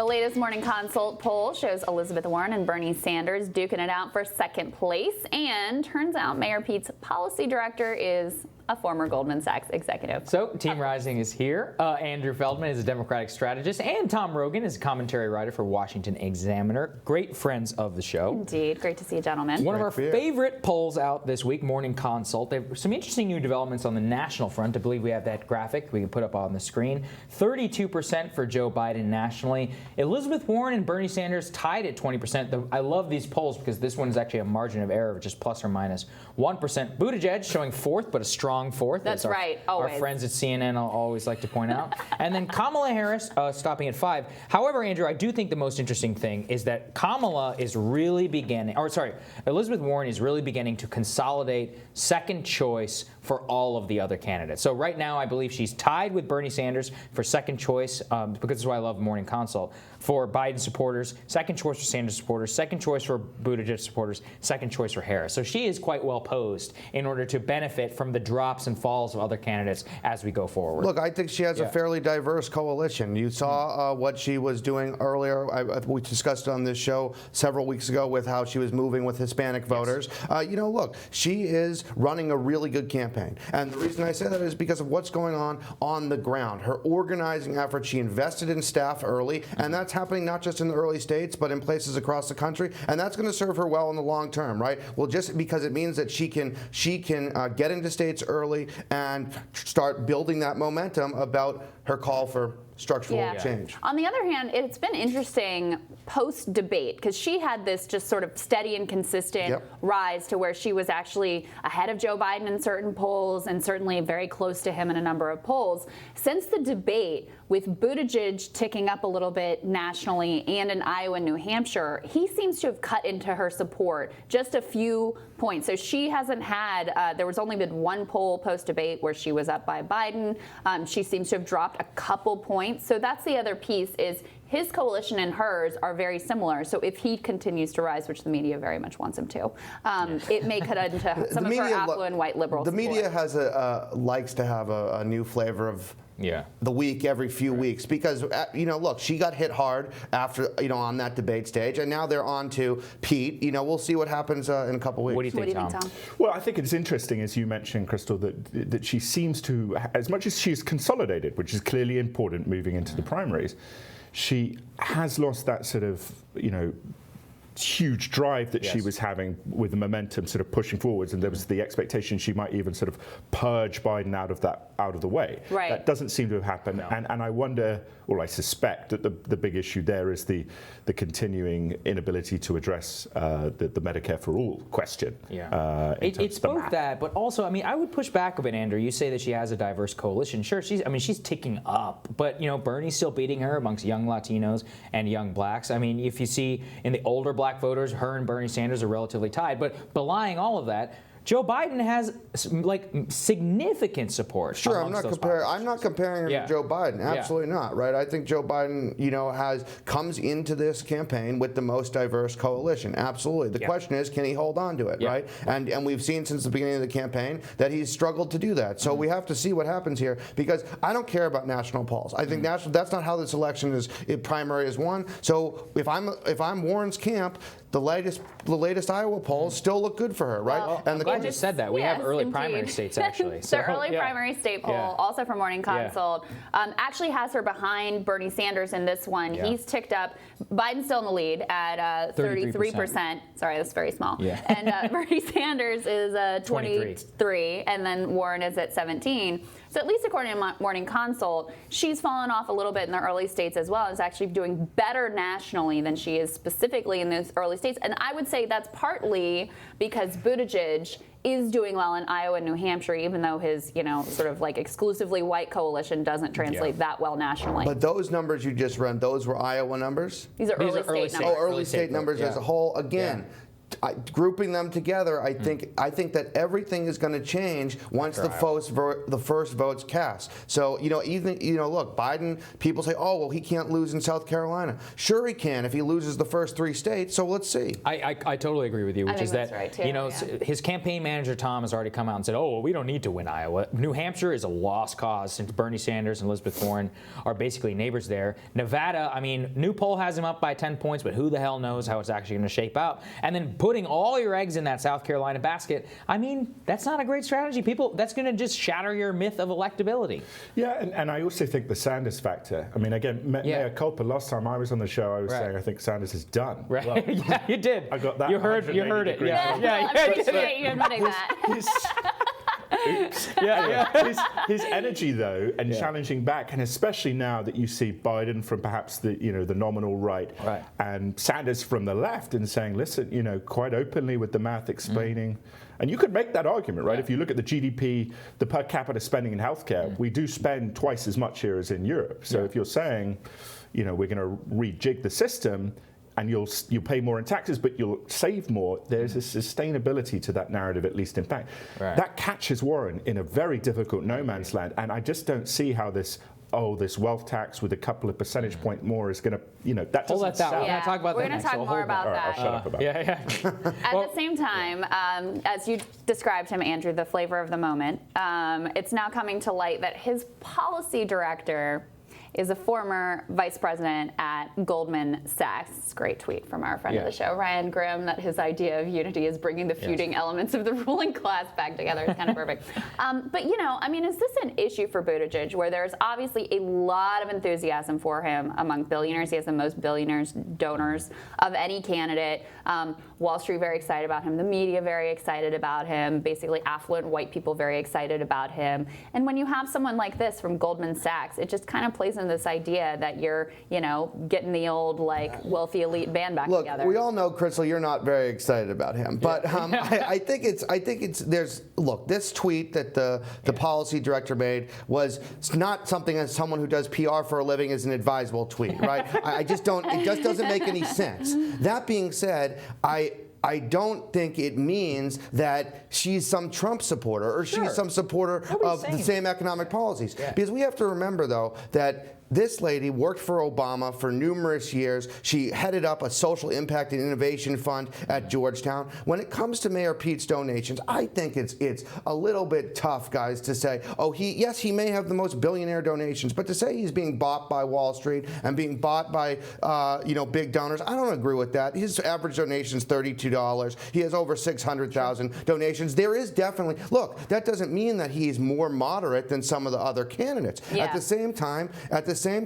latest Morning Consult poll shows Elizabeth Warren and Bernie Sanders duking it out for second place. And turns out Mayor Pete's policy director is a former Goldman Sachs executive. So Team Rising is here. Andrew Feldman is a Democratic strategist, and Tom Rogan is a commentary writer for Washington Examiner. Great friends of the show. Indeed. Great to see you, gentlemen. One of our favorite polls out this week, Morning Consult. There some interesting new developments on the national front. I believe we have that graphic we can put up on the screen. 32% for Joe Biden nationally. Elizabeth Warren and Bernie Sanders tied at 20%. I love these polls because this one is actually a margin of error of just plus or minus 1%. Buttigieg showing fourth, but a strong fourth. That's right, always. Our friends at CNN always like to point out. And then Kamala Harris stopping at 5. However, Andrew, I do think the most interesting thing is that Elizabeth Warren is really beginning to consolidate second choice for all of the other candidates. So right now, I believe she's tied with Bernie Sanders for second choice, because this is why I love Morning Consult, for Biden supporters, second choice for Sanders supporters, second choice for Buttigieg supporters, second choice for Harris. So she is quite well posed in order to benefit from the drops and falls of other candidates as we go forward. Look, I think she has a fairly diverse coalition. You saw what she was doing earlier. We discussed it on this show several weeks ago with how she was moving with Hispanic voters. Look, she is running a really good campaign. And the reason I say that is because of what's going on the ground. Her organizing effort, she invested in staff early, and that's happening not just in the early states, but in places across the country. And that's going to serve her well in the long term, right? Well, just because it means that she can get into states early and start building that momentum about her call for structural change. On the other hand, it's been interesting post-debate because she had this just sort of steady and consistent rise to where she was actually ahead of Joe Biden in certain polls and certainly very close to him in a number of polls. Since the debate, with Buttigieg ticking up a little bit nationally and in Iowa and New Hampshire, he seems to have cut into her support just a few points. So she hasn't had, there was only been one poll post-debate where she was up by Biden. She seems to have dropped a couple points. So that's the other piece is his coalition and hers are very similar. So if he continues to rise, which the media very much wants him to, it may cut into some of her affluent white liberal support. The media has likes to have a new flavor of the week every few weeks because, look, she got hit hard after, on that debate stage, and now they're on to Pete. We'll see what happens in a couple weeks. What do you think, Tom? Well, I think it's interesting, as you mentioned, Crystal, that she seems to, as much as she's consolidated, which is clearly important moving into the primaries, she has lost that sort of, huge drive that she was having with the momentum sort of pushing forwards, and there was the expectation she might even sort of purge Biden out of the way. Right. That doesn't seem to have happened, and I wonder, or I suspect that the big issue there is the continuing inability to address the Medicare for All question. It's both that, but also, I would push back a bit, Andrew. You say that she has a diverse coalition. Sure, she's ticking up, but Bernie's still beating her amongst young Latinos and young blacks. If you see in the older black voters, her and Bernie Sanders are relatively tied. But belying all of that, Joe Biden has significant support. Sure, I'm not comparing her to Joe Biden. Absolutely not. Right? I think Joe Biden, comes into this campaign with the most diverse coalition. Absolutely. The question is, can he hold on to it? Right? And we've seen since the beginning of the campaign that he's struggled to do that. So we have to see what happens here because I don't care about national polls. I think that's not how this election primary is won. So if I'm Warren's camp, the latest Iowa polls still look good for her, right? Well, and I just said that. We have early primary states, actually. The early primary state poll, also from Morning Consult, actually has her behind Bernie Sanders in this one. He's ticked up. Biden's still in the lead at 33%. Sorry, that's very small. And Bernie Sanders is 23, and then Warren is at 17. So at least according to Morning Consult, she's fallen off a little bit in the early states as well. Is actually doing better nationally than she is specifically in those early states. And I would say that's partly because Buttigieg is doing well in Iowa and New Hampshire, even though his, sort of exclusively white coalition doesn't translate that well nationally. But those numbers you just ran, those were Iowa numbers? These are early state numbers. Oh, early state numbers as a whole. Again, grouping them together, I think that everything is going to change once the first vote's cast. So look, Biden. People say, oh well, he can't lose in South Carolina. Sure, he can if he loses the first 3 states. So let's see. I totally agree with you, which is that right too, his campaign manager Tom has already come out and said, oh well, we don't need to win Iowa. New Hampshire is a lost cause since Bernie Sanders and Elizabeth Warren are basically neighbors there. Nevada, I mean, new poll has him up by 10 points, but who the hell knows how it's actually going to shape out? And then putting all your eggs in that South Carolina basket, I mean, that's not a great strategy. That's going to just shatter your myth of electability. Yeah, and I also think the Sanders factor. I mean, again, mea culpa. Last time I was on the show, I was saying I think Sanders is done. Right? Well, yeah, you did. I got that. You heard it. Yeah, I appreciate you admitting that. Oops. His energy, though, and challenging back, and especially now that you see Biden from perhaps the nominal right, and Sanders from the left, and saying, listen, quite openly with the math explaining. And you could make that argument, right? If you look at the GDP, the per capita spending in healthcare, we do spend twice as much here as in Europe. So if you're saying, we're going to rejig the system, and you'll pay more in taxes, but you'll save more, there's a sustainability to that narrative, at least in fact. That catches Warren in a very difficult no man's land, and I just don't see how this wealth tax with a couple of percentage point more is going to, that doesn't sound... We're going to talk about We're that going to next. talk more about that. I'll shut up about it. At the same time, as you described him, Andrew, the flavor of the moment, it's now coming to light that his policy director is a former vice president at Goldman Sachs. Great tweet from our friend of the show, Ryan Grimm, that his idea of unity is bringing the feuding elements of the ruling class back together. It's kind of perfect. But, is this an issue for Buttigieg, where there's obviously a lot of enthusiasm for him among billionaires? He has the most billionaires donors of any candidate. Wall Street very excited about him. The media very excited about him. Basically, affluent white people very excited about him. And when you have someone like this from Goldman Sachs, it just kind of plays into this idea that you're, getting the old wealthy elite band back together. Look, we all know, Crystal, you're not very excited about him, but I think this tweet that the policy director made was not something as someone who does PR for a living is an advisable tweet, right? It just doesn't make any sense. That being said, I don't think it means that she's some Trump supporter or she's some supporter of the same economic policies. Because we have to remember, though, that this lady worked for Obama for numerous years. She headed up a social impact and innovation fund at Georgetown. When it comes to Mayor Pete's donations, I think it's a little bit tough, guys, to say, he may have the most billionaire donations, but to say he's being bought by Wall Street and being bought by big donors, I don't agree with that. His average donation is $32. He has over 600,000 donations. There is definitely, that doesn't mean that he's more moderate than some of the other candidates. At the same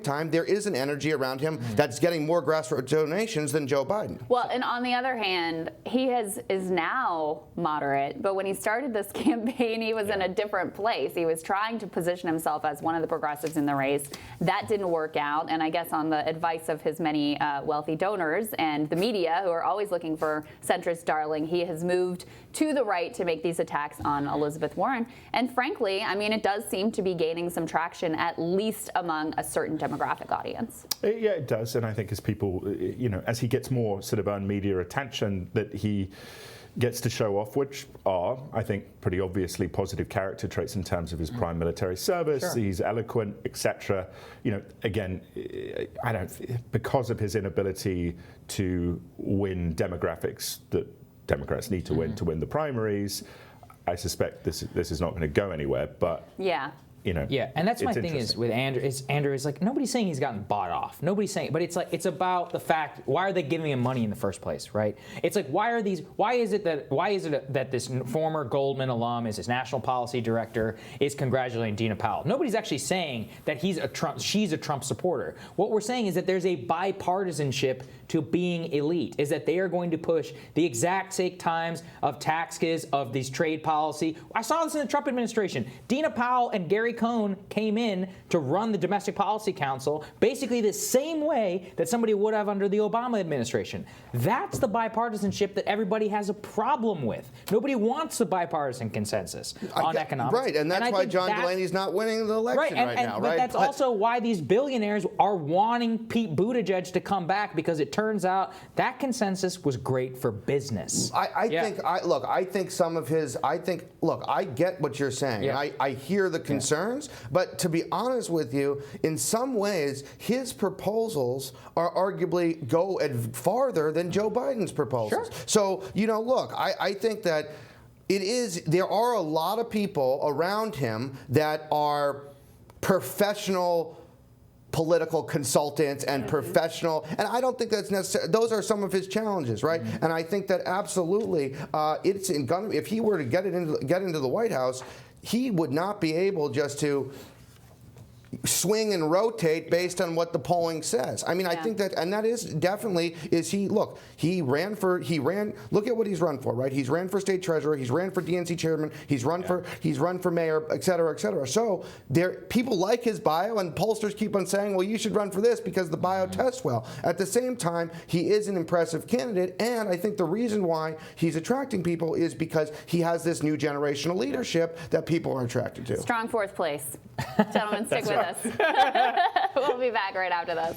time, there is an energy around him that's getting more grassroots donations than Joe Biden. Well, and on the other hand, he is now moderate, but when he started this campaign, he was in a different place. He was trying to position himself as one of the progressives in the race. That didn't work out, and I guess on the advice of his many wealthy donors and the media, who are always looking for centrist darling, he has moved to the right to make these attacks on Elizabeth Warren. And frankly, it does seem to be gaining some traction, at least among a certain demographic audience. Yeah, it does. And I think as people, as he gets more sort of earned media attention, that he gets to show off, which are, I think, pretty obviously positive character traits in terms of his prime military service. He's eloquent, etc. Again, because of his inability to win demographics that Democrats need to win the primaries, I suspect this is not going to go anywhere. But and that's my thing is with Andrew. Andrew is nobody's saying he's gotten bought off. Nobody's saying, but it's about the fact, why are they giving him money in the first place, right? It's why is it that this former Goldman alum is his national policy director is congratulating Dina Powell? Nobody's actually saying that she's a Trump supporter. What we're saying is that there's a bipartisanship to being elite, is that they are going to push the exact same times of taxes, of these trade policy. I saw this in the Trump administration. Dina Powell and Gary Gary Cohn came in to run the Domestic Policy Council basically the same way that somebody would have under the Obama administration. That's the bipartisanship that everybody has a problem with. Nobody wants the bipartisan consensus on economics. Right, and that's why John Delaney's not winning the election right now, right? But that's also why these billionaires are wanting Pete Buttigieg to come back, because it turns out that consensus was great for business. I think some of his, I get what you're saying. Yeah. I hear the concerns, but to be honest with you, in some ways, his proposals are arguably go farther than Joe Biden's proposals. Sure. So, I think that there are a lot of people around him that are professional political consultants and professional, and I don't think that's necessary. Those are some of his challenges, right? And I think that absolutely, if he were to get into the White House, he would not be able just to swing and rotate based on what the polling says. I mean, I think that, and that is definitely, look at what he's run for, right? He's ran for state treasurer, he's ran for DNC chairman, he's run for mayor, et cetera, et cetera. So people like his bio, and pollsters keep on saying, well, you should run for this because the bio tests well. At the same time, he is an impressive candidate, and I think the reason why he's attracting people is because he has this new generational leadership that people are attracted to. Strong fourth place. Gentlemen, stick with us. We'll be back right after this.